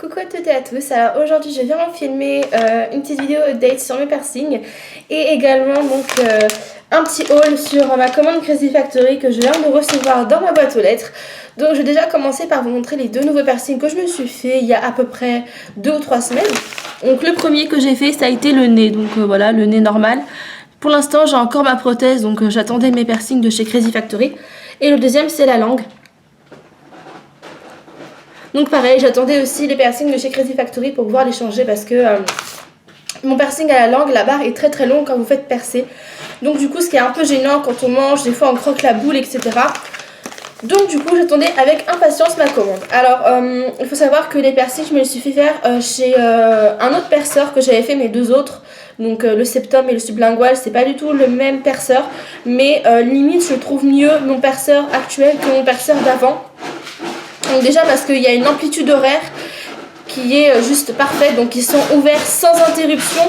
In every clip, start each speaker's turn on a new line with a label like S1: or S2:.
S1: Coucou à toutes et à tous, alors aujourd'hui je viens vous filmer une petite vidéo update sur mes piercings et également un petit haul sur ma commande Crazy Factory que je viens de recevoir dans ma boîte aux lettres. Donc je vais déjà commencer par vous montrer les deux nouveaux piercings que je me suis fait il y a à peu près 2 ou 3 semaines. Donc le premier que j'ai fait ça a été le nez, donc voilà le nez normal. Pour l'instant j'ai encore ma prothèse donc j'attendais mes piercings de chez Crazy Factory. Et le deuxième c'est la langue. Donc pareil, j'attendais aussi les piercings de chez Crazy Factory pour pouvoir les changer parce que mon piercing à la langue, la barre est très très longue quand vous faites percer. Donc du coup ce qui est un peu gênant quand on mange, des fois on croque la boule, etc. Donc du coup j'attendais avec impatience ma commande. Alors il faut savoir que les piercings je me les suis fait faire chez un autre perceur que j'avais fait mes deux autres. Donc le septum et le sublingual, c'est pas du tout le même perceur. Mais limite je trouve mieux mon perceur actuel que mon perceur d'avant. Donc déjà parce qu'il y a une amplitude horaire qui est juste parfaite, donc ils sont ouverts sans interruption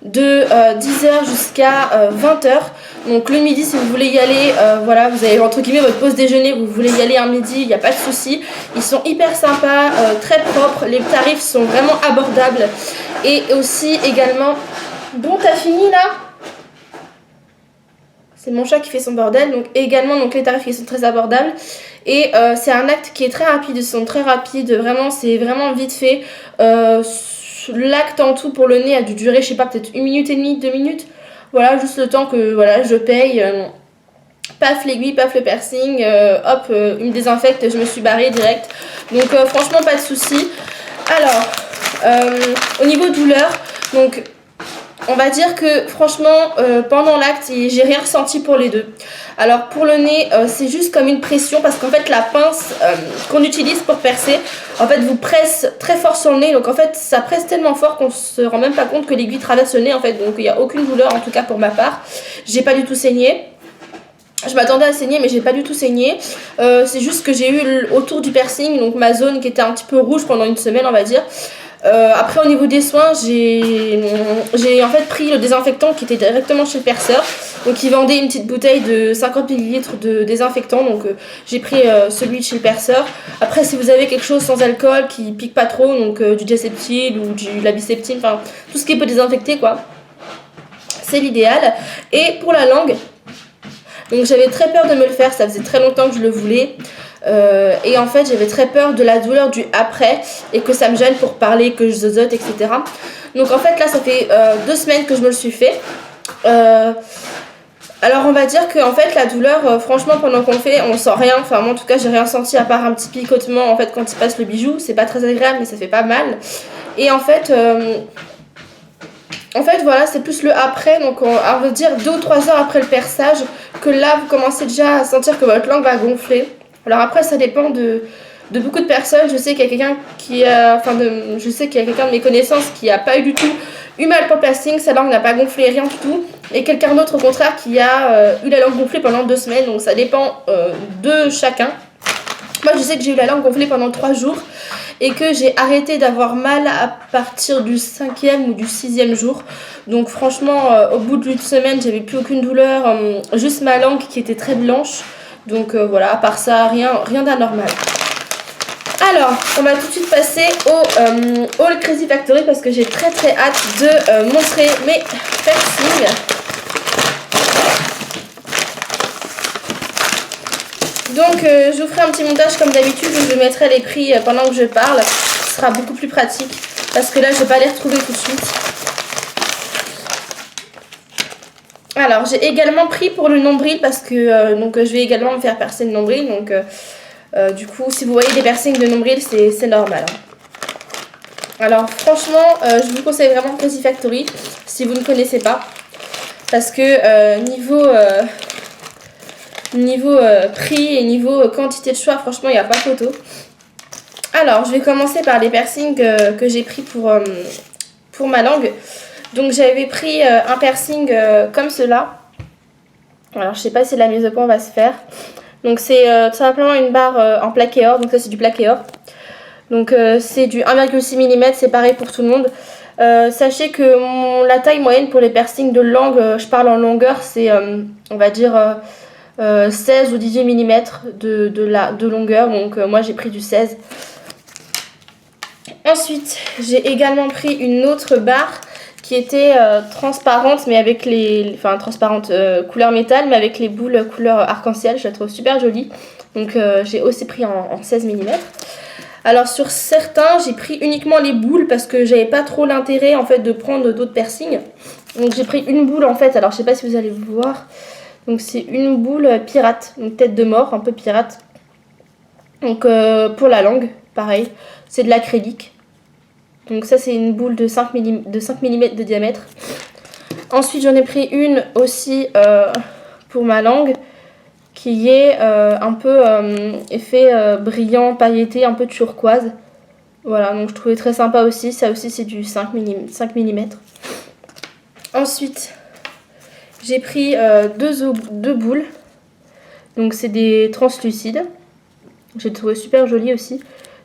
S1: de 10h jusqu'à 20h. Donc le midi si vous voulez y aller, voilà, vous avez entre guillemets votre pause déjeuner, vous voulez y aller un midi, il n'y a pas de souci. Ils sont hyper sympas, très propres, les tarifs sont vraiment abordables. Et aussi également, bon t'as fini là ? C'est mon chat qui fait son bordel, donc également donc les tarifs qui sont très abordables. Et c'est un acte qui est très rapide, ils sont très rapides, vraiment c'est vraiment vite fait. L'acte en tout pour le nez a dû durer, je sais pas, peut-être 1 minute et demie, 2 minutes. Voilà, juste le temps que voilà, je paye. Paf l'aiguille, paf le piercing, hop, il me désinfecte, je me suis barrée direct. Donc franchement pas de souci. Alors, au niveau douleur, donc on va dire que franchement pendant l'acte j'ai rien ressenti pour les deux. Alors pour le nez c'est juste comme une pression parce qu'en fait la pince qu'on utilise pour percer en fait vous presse très fort sur le nez, donc en fait ça presse tellement fort qu'on se rend même pas compte que l'aiguille traverse le nez en fait, donc il n'y a aucune douleur en tout cas pour ma part. J'ai pas du tout saigné. Je m'attendais à saigner mais j'ai pas du tout saigné. C'est juste que j'ai eu autour du piercing donc ma zone qui était un petit peu rouge pendant une semaine on va dire. Après au niveau des soins j'ai en fait pris le désinfectant qui était directement chez le perceur, donc il vendait une petite bouteille de 50 ml de désinfectant, donc j'ai pris celui de chez le perceur. Après si vous avez quelque chose sans alcool qui pique pas trop, donc du diacétyl ou du labicéptine, enfin tout ce qui peut désinfecter quoi, c'est l'idéal. Et pour la langue, donc j'avais très peur de me le faire, ça faisait très longtemps que je le voulais. Et en fait j'avais très peur de la douleur du après et que ça me gêne pour parler, que je zozote, etc. Donc en fait là ça fait 2 semaines que je me le suis fait. Alors on va dire que en fait la douleur franchement pendant qu'on le fait on sent rien, enfin moi en tout cas j'ai rien senti à part un petit picotement en fait quand il passe le bijou, c'est pas très agréable mais ça fait pas mal. Et en fait voilà c'est plus le après, donc on va dire 2 ou 3 heures après le perçage que là vous commencez déjà à sentir que votre langue va gonfler. Alors après ça dépend de beaucoup de personnes. Je sais qu'il y a quelqu'un je sais qu'il y a quelqu'un de mes connaissances qui a pas eu du tout eu mal pour le piercing, sa langue n'a pas gonflé, rien du tout. Et quelqu'un d'autre au contraire qui a eu la langue gonflée pendant 2 semaines, donc ça dépend de chacun. Moi je sais que j'ai eu la langue gonflée pendant 3 jours et que j'ai arrêté d'avoir mal à partir du 5e ou du 6e jour. Donc franchement au bout d'une semaine j'avais plus aucune douleur, juste ma langue qui était très blanche. Donc voilà, à part ça, rien d'anormal. Alors, on va tout de suite passer au haul Crazy Factory parce que j'ai très très hâte de montrer mes piercings. Donc je vous ferai un petit montage comme d'habitude où je mettrai les prix pendant que je parle. Ce sera beaucoup plus pratique parce que là je ne vais pas les retrouver tout de suite. Alors j'ai également pris pour le nombril parce que je vais également me faire percer le nombril, donc du coup si vous voyez des piercings de nombril c'est normal. Alors franchement je vous conseille vraiment Crazy Factory si vous ne connaissez pas, parce que niveau prix et niveau quantité de choix franchement il n'y a pas photo. Alors je vais commencer par les piercings que j'ai pris pour ma langue. Donc j'avais pris un piercing comme cela. Alors je sais pas si la mise au point va se faire. Donc c'est tout simplement une barre en plaqué or. Donc ça c'est du plaqué or. Donc c'est du 1,6 mm, c'est pareil pour tout le monde. Sachez que la taille moyenne pour les piercings de langue, je parle en longueur, c'est on va dire 16 ou 18 mm de longueur. Donc moi j'ai pris du 16. Ensuite, j'ai également pris une autre barre qui était transparente, mais avec enfin transparente couleur métal, mais avec les boules couleur arc-en-ciel. Je la trouve super jolie. Donc j'ai aussi pris en 16 mm. Alors sur certains, j'ai pris uniquement les boules parce que j'avais pas trop l'intérêt en fait de prendre d'autres piercings. Donc j'ai pris une boule en fait. Alors je sais pas si vous allez voir. Donc c'est une boule pirate, une tête de mort, un peu pirate. Donc pour la langue, pareil, c'est de l'acrylique. Donc ça c'est une boule de 5 mm de diamètre. Ensuite j'en ai pris une aussi pour ma langue qui est un peu effet brillant, pailleté, un peu turquoise. Voilà, donc je trouvais très sympa aussi. Ça aussi c'est du 5 mm. Ensuite j'ai pris deux boules. Donc c'est des translucides. J'ai trouvé super joli aussi.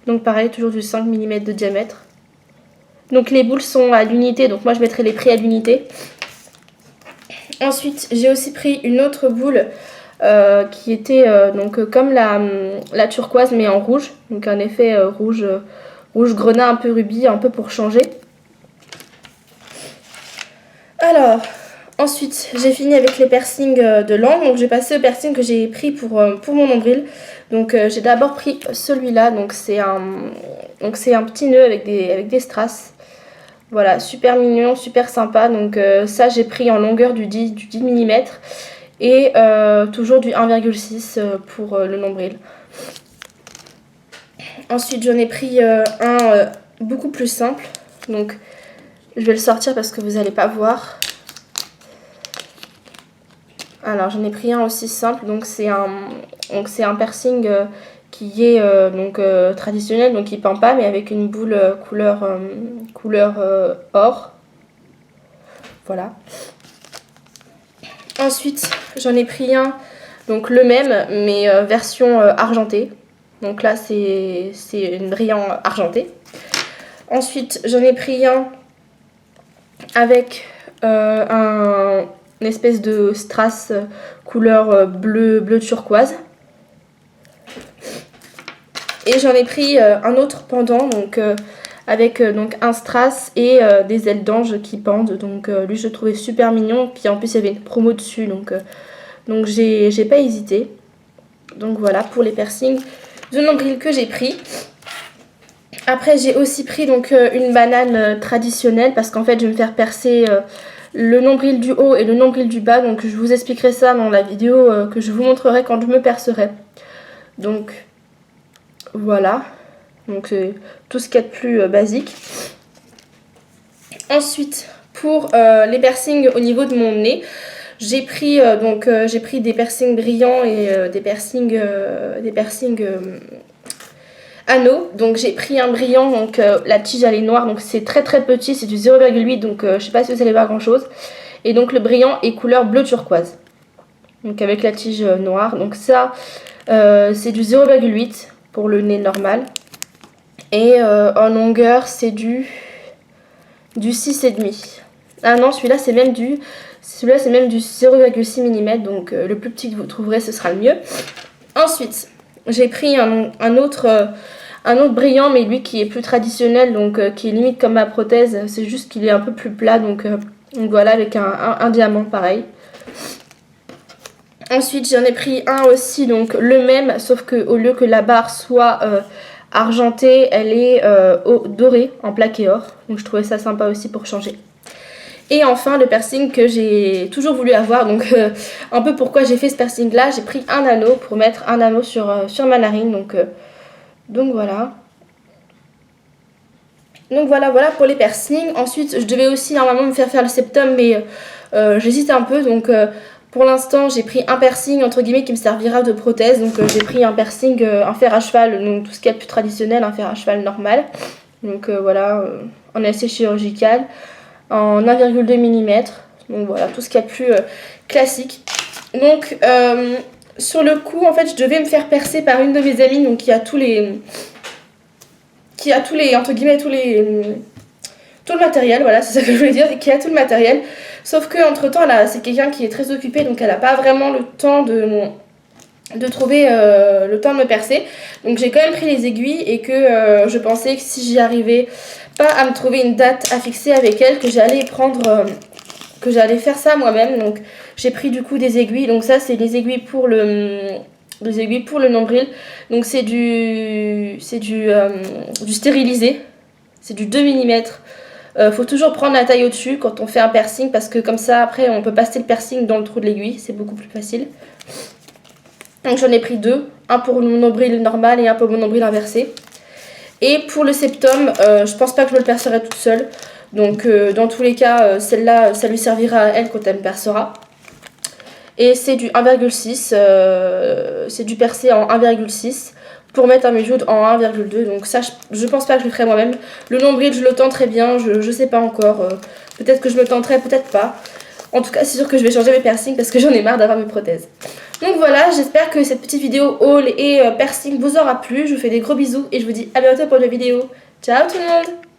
S1: Donc pareil, toujours du 5 mm de diamètre. Donc les boules sont à l'unité, donc moi je mettrai les prix à l'unité. Ensuite, j'ai aussi pris une autre boule qui était donc comme la turquoise mais en rouge. Donc un effet rouge grenat, un peu rubis, un peu pour changer. Alors, ensuite, j'ai fini avec les piercings de langue. Donc j'ai passé au piercing que j'ai pris pour mon nombril. Donc j'ai d'abord pris celui-là. Donc c'est un petit nœud avec des strass. Voilà, super mignon, super sympa. Donc ça j'ai pris en longueur du 10 mm et toujours du 1,6 pour le nombril. Ensuite j'en ai pris un beaucoup plus simple. Donc je vais le sortir parce que vous n'allez pas voir. Alors j'en ai pris un aussi simple. Donc c'est un piercing qui est traditionnel, donc il peint pas, mais avec une boule couleur or. Voilà. Ensuite, j'en ai pris un, donc le même, mais version argentée. Donc là, c'est une brillant argentée. Ensuite, j'en ai pris un avec une espèce de strass couleur bleu turquoise. Et j'en ai pris un autre pendant, donc avec donc un strass et des ailes d'ange qui pendent. Donc lui je le trouvais super mignon. Puis en plus il y avait une promo dessus, donc j'ai pas hésité. Donc voilà pour les piercings de nombril que j'ai pris. Après j'ai aussi pris donc une banane traditionnelle parce qu'en fait je vais me faire percer le nombril du haut et le nombril du bas. Donc je vous expliquerai ça dans la vidéo que je vous montrerai quand je me percerai. Donc voilà, donc c'est tout ce qu'il y a de plus basique. Ensuite, pour les piercings au niveau de mon nez, j'ai pris des piercings brillants et des piercings anneaux. Donc j'ai pris un brillant, donc la tige elle est noire, donc c'est très très petit, c'est du 0,8, donc je sais pas si vous allez voir grand chose. Et donc le brillant est couleur bleu turquoise, donc avec la tige noire. Donc ça c'est du 0,8 pour le nez normal. Et en longueur, c'est du 6,5. Ah non, celui-là, c'est même du 0,6 mm. Donc le plus petit que vous trouverez, ce sera le mieux. Ensuite, j'ai pris un autre brillant, mais lui qui est plus traditionnel, donc qui est limite comme ma prothèse. C'est juste qu'il est un peu plus plat, donc voilà, avec un diamant pareil. Ensuite, j'en ai pris un aussi, donc le même, sauf qu'au lieu que la barre soit argentée, elle est dorée en plaqué or. Donc je trouvais ça sympa aussi pour changer. Et enfin, le piercing que j'ai toujours voulu avoir, donc un peu pourquoi j'ai fait ce piercing là, j'ai pris un anneau pour mettre un anneau sur ma narine. Donc voilà. Donc voilà pour les piercings. Ensuite, je devais aussi normalement me faire le septum, mais j'hésite un peu, donc pour l'instant, j'ai pris un piercing entre guillemets qui me servira de prothèse. Donc j'ai pris un piercing, un fer à cheval, donc tout ce qui est plus traditionnel, un fer à cheval normal. Donc voilà, en acier chirurgical, en 1,2 mm. Donc voilà, tout ce qui est plus classique. Donc sur le coup, en fait, je devais me faire percer par une de mes amies, donc qui a tout le matériel, voilà, c'est ça que je voulais dire, qui a tout le matériel. Sauf que entre temps, c'est quelqu'un qui est très occupé, donc elle n'a pas vraiment le temps de trouver le temps de me percer. Donc j'ai quand même pris les aiguilles et que je pensais que si j'y arrivais pas à me trouver une date à fixer avec elle, que j'allais prendre... que j'allais faire ça moi-même. Donc j'ai pris du coup des aiguilles. Donc ça c'est les aiguilles pour le nombril. Donc c'est du stérilisé. C'est du 2 mm. Faut toujours prendre la taille au-dessus quand on fait un piercing parce que comme ça après on peut passer le piercing dans le trou de l'aiguille. C'est beaucoup plus facile. Donc j'en ai pris 2. Un pour mon nombril normal et un pour mon nombril inversé. Et pour le septum, je pense pas que je me le percerai toute seule. Donc dans tous les cas, celle-là, ça lui servira à elle quand elle me percera. Et c'est du 1,6, c'est du percé en 1,6 pour mettre un Mujud en 1,2. Donc ça, je pense pas que je le ferai moi-même. Le nombril, je le tenterai bien, je sais pas encore. Peut-être que je me tenterai, peut-être pas. En tout cas, c'est sûr que je vais changer mes piercings parce que j'en ai marre d'avoir mes prothèses. Donc voilà, j'espère que cette petite vidéo haul et piercing vous aura plu. Je vous fais des gros bisous et je vous dis à bientôt pour une vidéo. Ciao tout le monde!